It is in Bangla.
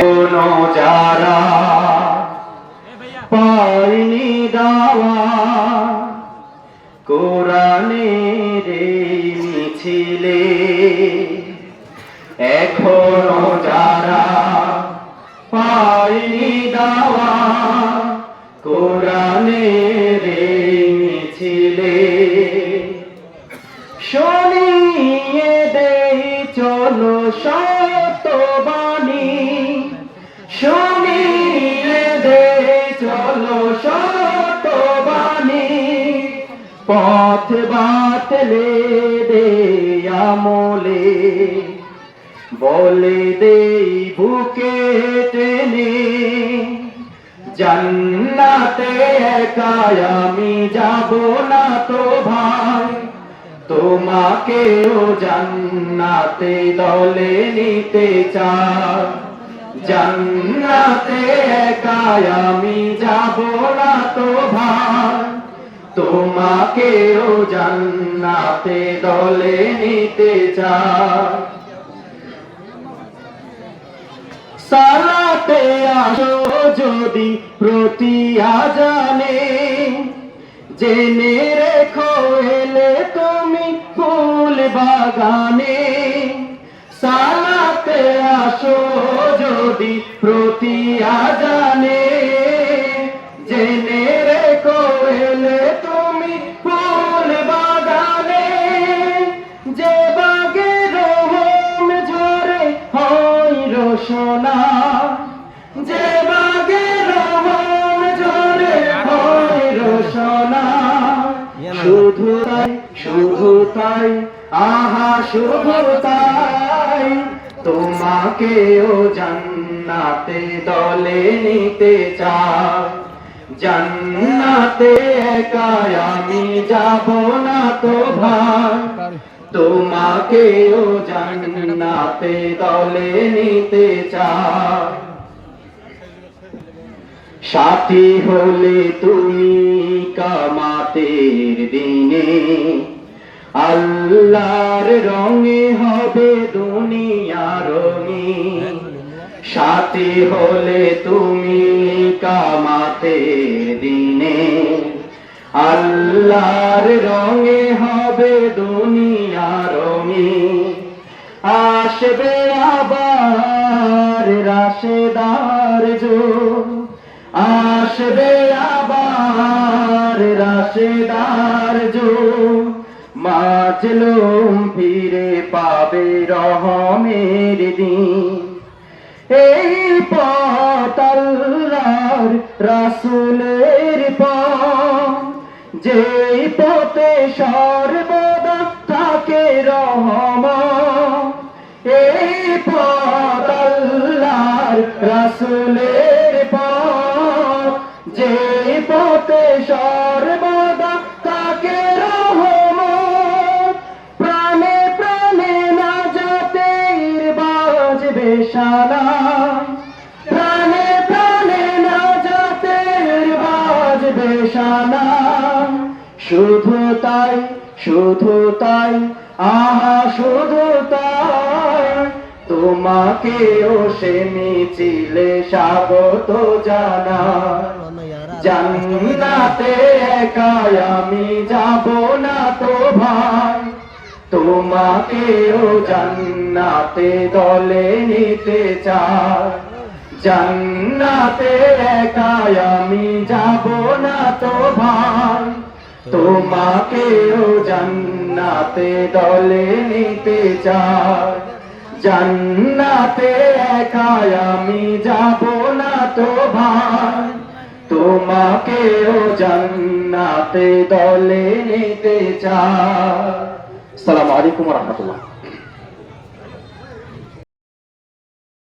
এখনো যারা পায়নি দাওয়া কোরআনের এই মিছিলে, এখনো যারা পায়নি দাওয়া কোরআনের এই মিছিলে, শুনিয়ে দেই চলো শতবাণী, শুনিয়ে দেই চলো শতবাণী, পথ বাতলে দে আমলে, বলে দেই বুকে টেনে, জান্নাতে একা আমি যাব না তো ভাই, তোমাকেও জান্নাতে দলে নিতে চাই, জান্নাতে একা আমি যাব না তো ভাই, তোমাকেও জান্নাতে দলে নিতে চাই। সালাতে আসো যদি প্রতি আজানে, জেনে রেখো এলে তুমি ফুল বাগানে, সালাতে আসো যদি প্রতি আজানে, জেনে রেখো এলে তুমি ফুল বাগানে, যে বাগে রোম ঝরে হয় রোশনা, যে বাগে রোম ঝরে হয় রোশনা, শুধু তাই শুধু তাই আহা শুধু তাই, তোমাকেও জান্নাতে দলে নিতে চাই, জান্নাতে একা আমি যাব না তো ভাই, তোমাকেও জান্নাতে দলে নিতে চাই। সাথী হলে তুমি কামাতের দিনে, আল্লাহর রঙে হবে দুনিয়া রঙিন, সাথী হলে তুমি কামাতের দিনে, আল্লাহর রঙে হবে দুনিয়া রঙিন, আসবে আবার রাশেদার যুগ, আসবে আবার রাশেদার যুগ, মাজলুম ফিরে পাবে রহমের দিন, এই পথ আল্লাহর রাসূলের পথ, যেই পথে সর্বদা থাকে রহমত, এই পথ আল্লাহর রাসূলের পথ, যেই পথে সর্বদা থাকে রহমত, প্রাণে প্রাণে নাজাতের বাজবে শানা, প্রাণে প্রাণে নাজাতের বাজবে শানা, শুধু তাই শুধু তাই আহা শুধু তাই, তোমাকেও সে মিছিলে স্বাগত জানাই, জান্নাতে একা আমি যাব না তো ভাই, তোমাকেও জান্নাতে দলে নিতে চাই, জান্নাতে একা আমি যাব না তো ভাই, তোমাকেও জান্নাতে দলে নিতে চাই, জান্নাতে একা আমি যাব না তো ভাই, তোমাকেও জান্নাতে দলে নিতে চাই। আসসালামু আলাইকুম ওয়া রাহমাতুল্লাহ।